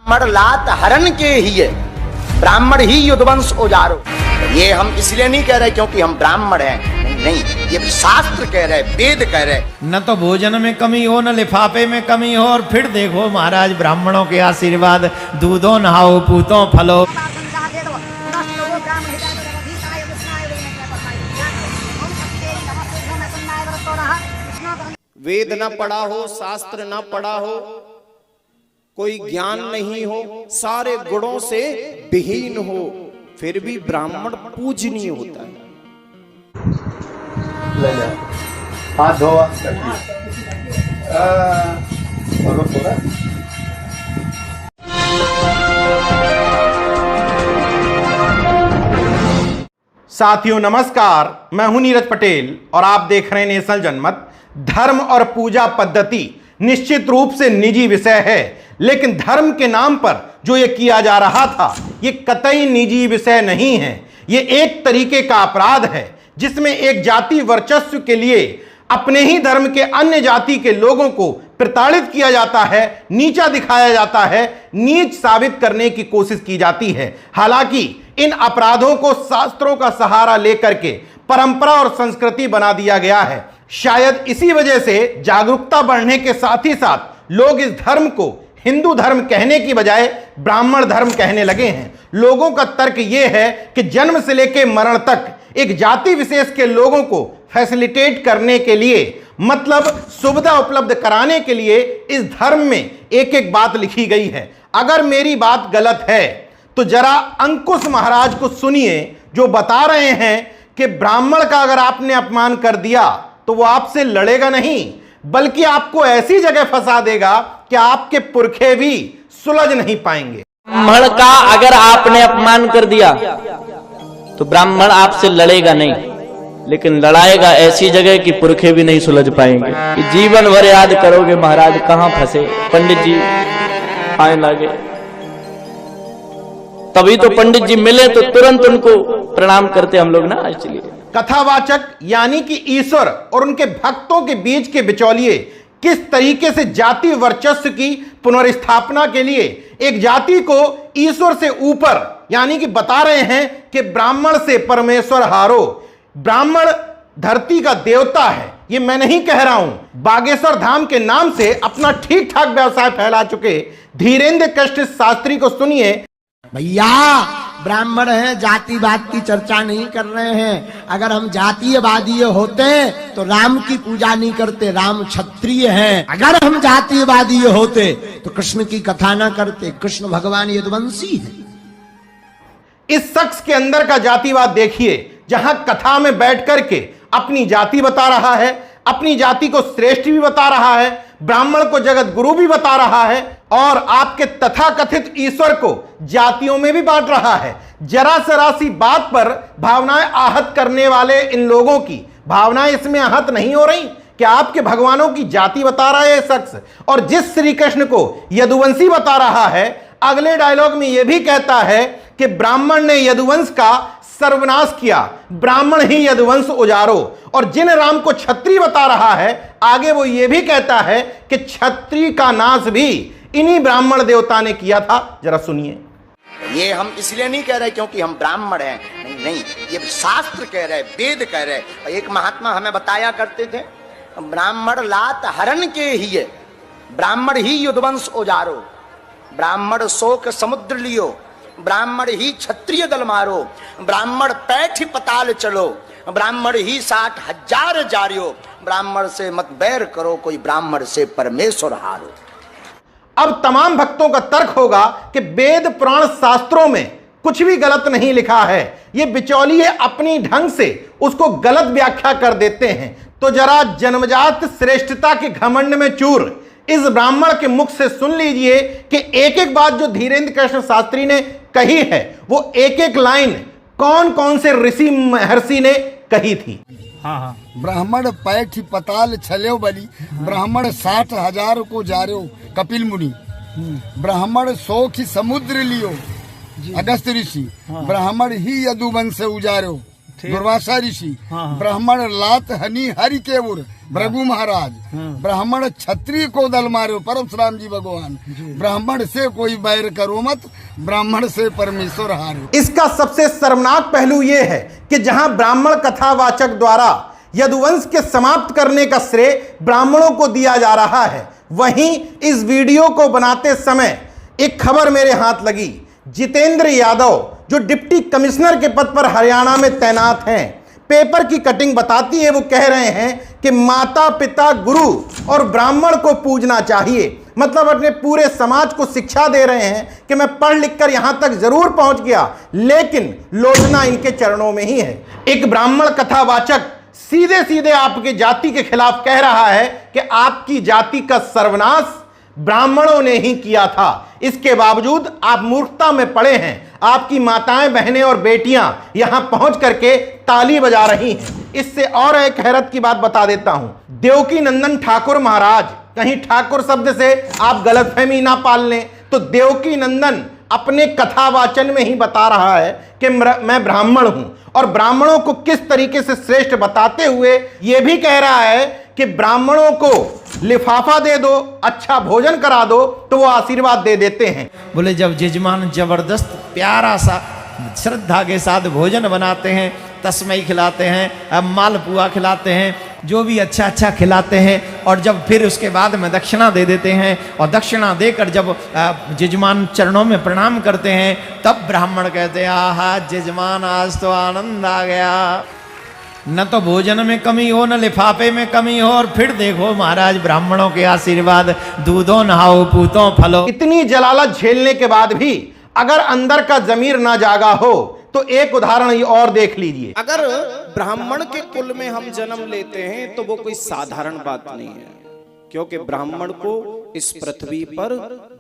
ब्राह्मण लात हरण के ही है, ब्राह्मण ही युद्धवंश उजारो। ये हम इसलिए नहीं कह रहे क्योंकि हम ब्राह्मण हैं, नहीं, ये शास्त्र कह रहे, वेद कह रहे। न तो भोजन में कमी हो, न लिफाफे में कमी हो, और फिर देखो महाराज ब्राह्मणों के आशीर्वाद, दूधो नहाओ पूतो फलो। वेद न पढ़ा हो, शास्त्र न पढ़ा हो, कोई ज्ञान नहीं हो, सारे गुणों से विहीन हो, फिर भी ब्राह्मण पूजनीय होता है। हाथ धो। साथियों नमस्कार, मैं हूं नीरज पटेल और आप देख रहे हैं नेशनल जनमत। धर्म और पूजा पद्धति निश्चित रूप से निजी विषय है, लेकिन धर्म के नाम पर जो ये किया जा रहा था ये कतई निजी विषय नहीं है। ये एक तरीके का अपराध है जिसमें एक जाति वर्चस्व के लिए अपने ही धर्म के अन्य जाति के लोगों को प्रताड़ित किया जाता है, नीचा दिखाया जाता है, नीच साबित करने की कोशिश की जाती है। हालांकि इन अपराधों को शास्त्रों का सहारा लेकर के परंपरा और संस्कृति बना दिया गया है। शायद इसी वजह से जागरूकता बढ़ने के साथ ही साथ लोग इस धर्म को हिंदू धर्म कहने की बजाय ब्राह्मण धर्म कहने लगे हैं। लोगों का तर्क यह है कि जन्म से लेकर मरण तक एक जाति विशेष के लोगों को फैसिलिटेट करने के लिए, मतलब सुविधा उपलब्ध कराने के लिए इस धर्म में एक एक बात लिखी गई है। अगर मेरी बात गलत है तो जरा अंकुश महाराज को सुनिए, जो बता रहे हैं कि ब्राह्मण का अगर आपने अपमान कर दिया तो वो आपसे लड़ेगा नहीं, बल्कि आपको ऐसी जगह फंसा देगा कि आपके पुरखे भी सुलझ नहीं पाएंगे। ब्राह्मण का अगर आपने अपमान कर दिया तो ब्राह्मण आपसे लड़ेगा नहीं, लेकिन लड़ाएगा ऐसी जगह कि पुरखे भी नहीं सुलझ पाएंगे। कि जीवन भर याद करोगे महाराज कहां फंसे। पंडित जी आए लगे, तभी तो पंडित जी मिले तो तुरंत उनको प्रणाम करते हम लोग ना। चलिए, कथावाचक यानी कि ईश्वर और उनके भक्तों के बीच के बिचौलिए किस तरीके से जाति वर्चस्व की पुनर्स्थापना के लिए एक जाति को ईश्वर से ऊपर यानी कि बता रहे हैं कि ब्राह्मण से परमेश्वर हारो। ब्राह्मण धरती का देवता है, ये मैं नहीं कह रहा हूं। बागेश्वर धाम के नाम से अपना ठीक ठाक व्यवसाय फैला चुके धीरेन्द्र कृष्ण शास्त्री को सुनिए। भैया ब्राह्मण हैं, जातिवाद की चर्चा नहीं कर रहे हैं। अगर हम जातीयवादी होते तो राम की पूजा नहीं करते, राम क्षत्रिय हैं। अगर हम जातीयवादी होते तो कृष्ण की कथा ना करते, कृष्ण भगवान यदुवंशी है। इस शख्स के अंदर का जातिवाद देखिए, जहां कथा में बैठ करके अपनी जाति बता रहा है, अपनी जाति को श्रेष्ठ भी बता रहा है, ब्राह्मण को जगत गुरु भी बता रहा है, और आपके तथाकथित ईश्वर को जातियों में भी बांट रहा है। जरा सरा सी बात पर भावनाएं आहत करने वाले इन लोगों की भावनाएं इसमें आहत नहीं हो रही कि आपके भगवानों की जाति बता रहा है ये शख्स, और जिस श्री कृष्ण को यदुवंशी बता रहा है, अगले डायलॉग में यह भी कहता है कि ब्राह्मण ने यदुवंश का सर्वनाश किया, ब्राह्मण ही यदुवंश उजारो। और जिन राम को क्षत्रिय बता रहा है, आगे वो ये भी कहता है कि क्षत्रिय का नाश भी इन्हीं ब्राह्मण देवता ने किया था। जरा सुनिए। ये हम इसलिए नहीं कह रहे क्योंकि हम ब्राह्मण हैं, नहीं, नहीं, ये शास्त्र कह रहे, वेद कह रहे। एक महात्मा हमें बताया करते थे, ब्राह्मण लात हरण के ही है, ब्राह्मण ही युद्धवंश उजारो, ब्राह्मण शोक समुद्र लियो, ब्राह्मण ही क्षत्रिय दल मारो, ब्राह्मण पैठ पताल चलो, ब्राह्मण ही 60,000 जारियो, ब्राह्मण से मत बैर करो, कोई ब्राह्मण से परमेश्वर हारो। अब तमाम भक्तों का तर्क होगा कि वेद पुराण शास्त्रों में कुछ भी गलत नहीं लिखा है, ये बिचौलिए अपनी ढंग से उसको गलत व्याख्या कर देते हैं। तो जरा जन्मजात श्रेष्ठता के घमंड में चूर इस ब्राह्मण के मुख से सुन लीजिए कि एक एक बात जो धीरेन्द्र कृष्ण शास्त्री ने कही है, वो एक एक लाइन कौन कौन से ऋषि महर्षि ने कही थी। ब्राह्मण पैठ पताल छल्यो बलि, ब्राह्मण 60,000 को जार्यो कपिल मुनि, ब्राह्मण सोख समुद्र लियो अगस्त ऋषि, ब्राह्मण ही यदुवंश उजार्यो दुर्वासा ऋषि, ब्राह्मण लात हनी हरि के उर भृगु महाराज, ब्राह्मण क्षत्रिय को दल मारो, परशुराम जी भगवान, ब्राह्मण से कोई बैर करो मत, ब्राह्मण से परमेश्वर हारो। इसका सबसे शर्मनाक पहलू यह है कि जहां ब्राह्मण कथावाचक द्वारा यदुवंश के समाप्त करने का श्रेय ब्राह्मणों को दिया जा रहा है, वहीं इस वीडियो को बनाते समय एक खबर मेरे हाथ लगी। जितेंद्र यादव जो डिप्टी कमिश्नर के पद पर हरियाणा में तैनात हैं, पेपर की कटिंग बताती है, वो कह रहे हैं कि माता पिता गुरु और ब्राह्मण को पूजना चाहिए। मतलब अपने पूरे समाज को शिक्षा दे रहे हैं कि मैं पढ़ लिख कर यहां तक जरूर पहुंच गया, लेकिन लोचना इनके चरणों में ही है। एक ब्राह्मण कथावाचक सीधे सीधे आपके जाति के खिलाफ कह रहा है कि आपकी जाति का सर्वनाश ब्राह्मणों ने ही किया था। इसके बावजूद आप मूर्खता में पड़े हैं। आपकी माताएं, बहनें और बेटियां यहां पहुंच करके ताली बजा रही हैं। इससे और एक हैरत की बात बता देता हूं। देवकी नंदन ठाकुर महाराज, कहीं ठाकुर शब्द से आप गलतफहमी ना पाल लें, तो देवकी नंदन अपने कथावाचन में ही बता रहा है कि मैं ब्राह्मण हूं, और ब्राह्मणों को किस तरीके से श्रेष्ठ बताते हुए यह भी कह रहा है कि ब्राह्मणों को लिफाफा दे दो, अच्छा भोजन करा दो, तो वो आशीर्वाद दे देते हैं। बोले जब जजमान जबरदस्त प्यारा सा श्रद्धा के साथ भोजन बनाते हैं, तस्मई खिलाते हैं, मालपुआ खिलाते हैं, जो भी अच्छा अच्छा खिलाते हैं, और जब फिर उसके बाद में दक्षिणा दे देते हैं, और दक्षिणा देकर जब जजमान चरणों में प्रणाम करते हैं, तब ब्राह्मण कहते हैं आहा जजमान आज तो आनंद आ गया। न तो भोजन में कमी हो, न लिफाफे में कमी हो, और फिर देखो महाराज ब्राह्मणों के आशीर्वाद, दूधों नहाओ पूतों फलो। इतनी जलालत झेलने के बाद भी अगर अंदर का जमीर ना जागा हो तो एक उदाहरण ये और देख लीजिए। अगर ब्राह्मण के कुल में हम जन्म लेते हैं तो वो कोई साधारण बात नहीं है, क्योंकि ब्राह्मण को इस पृथ्वी पर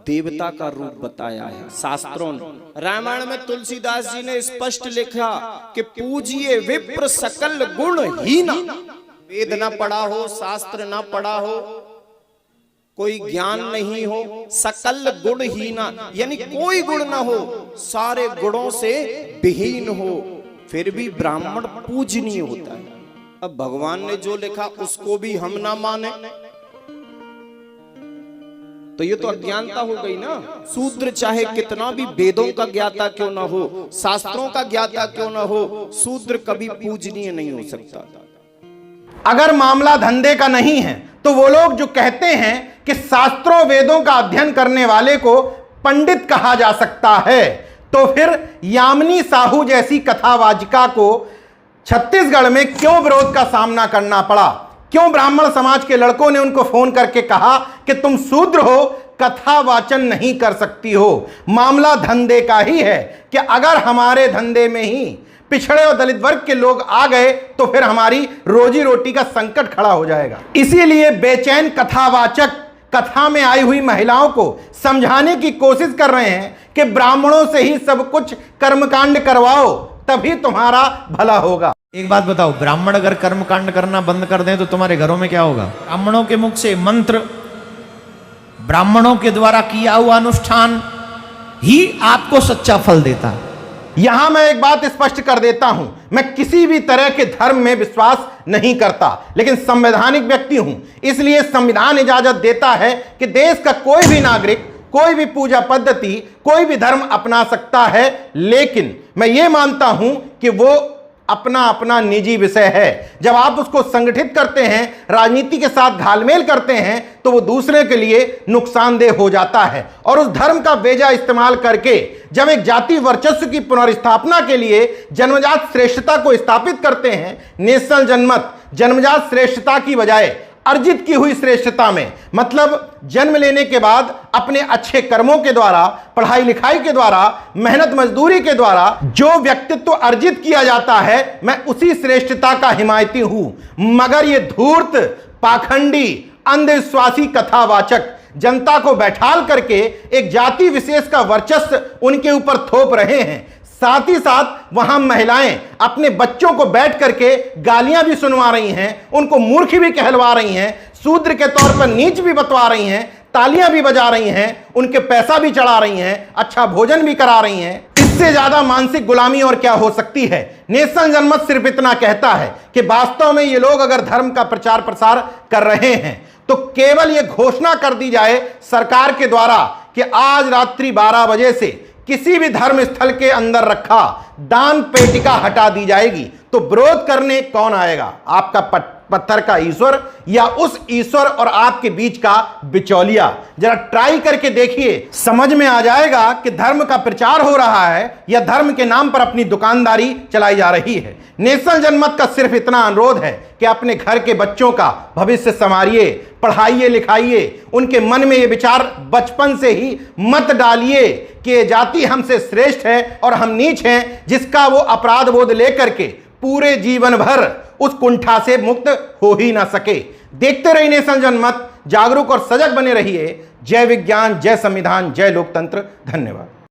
देवता का रूप बताया है शास्त्रों ने। रामायण में तुलसीदास जी ने स्पष्ट लिखा कि पूजिए विप्र सकल गुण हीना। वेद ना पढ़ा हो, शास्त्र ना पढ़ा हो, कोई ज्ञान नहीं हो, सकल गुण हीना, यानी कोई गुण ना हो, सारे गुणों से विहीन हो, फिर भी ब्राह्मण पूजनीय होता है। अब भगवान ने जो लिखा उसको भी हम ना माने तो ये तो अज्ञानता हो गई ना। शूद्र चाहे कितना भी वेदों का ज्ञाता क्यों ना हो, शास्त्रों का ज्ञाता क्यों ना हो, शूद्र कभी पूजनीय नहीं हो सकता। अगर मामला धंधे का नहीं है तो वो लोग जो कहते हैं कि शास्त्रों वेदों का अध्ययन करने वाले को पंडित कहा जा सकता है, तो फिर यामिनी साहू जैसी कथावाचिका को छत्तीसगढ़ में क्यों विरोध का सामना करना पड़ा? क्यों ब्राह्मण समाज के लड़कों ने उनको फोन करके कहा कि तुम शूद्र हो, कथा वाचन नहीं कर सकती हो? मामला धंधे का ही है कि अगर हमारे धंधे में ही पिछड़े और दलित वर्ग के लोग आ गए तो फिर हमारी रोजी रोटी का संकट खड़ा हो जाएगा। इसीलिए बेचैन कथावाचक कथा में आई हुई महिलाओं को समझाने की कोशिश कर रहे हैं कि ब्राह्मणों से ही सब कुछ कर्मकांड करवाओ, तभी तुम्हारा भला होगा। एक बात बताओ, ब्राह्मण अगर कर्मकांड करना बंद कर दें तो तुम्हारे घरों में क्या होगा? ब्राह्मणों के मुख से मंत्र, ब्राह्मणों के द्वारा किया हुआ अनुष्ठान ही आपको सच्चा फल देता है। यहां मैं एक बात स्पष्ट कर देता हूं, मैं किसी भी तरह के धर्म में विश्वास नहीं करता, लेकिन संवैधानिक व्यक्ति हूं, इसलिए संविधान इजाजत देता है कि देश का कोई भी नागरिक कोई भी पूजा पद्धति, कोई भी धर्म अपना सकता है। लेकिन मैं ये मानता हूं कि वो अपना अपना निजी विषय है। जब आप उसको संगठित करते हैं, राजनीति के साथ घालमेल करते हैं, तो वो दूसरे के लिए नुकसानदेह हो जाता है। और उस धर्म का बेजा इस्तेमाल करके जब एक जाति वर्चस्व की पुनर्स्थापना के लिए जन्मजात श्रेष्ठता को स्थापित करते हैं, नेशनल जनमत जन्मजात श्रेष्ठता की बजाय अर्जित की हुई श्रेष्ठता में, मतलब जन्म लेने के बाद अपने अच्छे कर्मों के द्वारा, पढ़ाई लिखाई के द्वारा, मेहनत मजदूरी के द्वारा जो व्यक्तित्व अर्जित किया जाता है, मैं उसी श्रेष्ठता का हिमायती हूं। मगर ये धूर्त, पाखंडी, अंधविश्वासी कथावाचक जनता को बैठाल करके एक जाति विशेष का वर्चस्व उनके ऊपर थोप रहे हैं। साथ ही साथ वहां महिलाएं अपने बच्चों को बैठ करके गालियां भी सुनवा रही हैं, उनको मूर्ख भी कहलवा रही हैं, शूद्र के तौर पर नीच भी बतवा रही हैं, तालियां भी बजा रही हैं, उनके पैसा भी चढ़ा रही हैं, अच्छा भोजन भी करा रही हैं। इस इससे ज्यादा मानसिक गुलामी और क्या हो सकती है। नेशनल जनमत सिर्फ इतना कहता है कि वास्तव में ये लोग अगर धर्म का प्रचार प्रसार कर रहे हैं तो केवल ये घोषणा कर दी जाए सरकार के द्वारा कि आज रात्रि 12 बजे से किसी भी धर्म स्थल के अंदर रखा दान पेटिका हटा दी जाएगी, तो विरोध करने कौन आएगा? आपका पत्थर का ईश्वर या उस ईश्वर और आपके बीच का बिचौलिया? जरा ट्राई करके देखिए, समझ में आ जाएगा कि धर्म का प्रचार हो रहा है या धर्म के नाम पर अपनी दुकानदारी चलाई जा रही है। नेशनल जनमत का सिर्फ इतना अनुरोध है कि अपने घर के बच्चों का भविष्य संवारिए, पढ़ाइए लिखाइए, उनके मन में ये विचार बचपन से ही मत डालिए कि ये जाति हमसे श्रेष्ठ है और हम नीच हैं, जिसका वो अपराध बोध लेकर के पूरे जीवन भर उस कुंठा से मुक्त हो ही ना सके। देखते रहिए नेशनल जनमत, जागरूक और सजग बने रहिए। जय विज्ञान, जय संविधान, जय लोकतंत्र। धन्यवाद।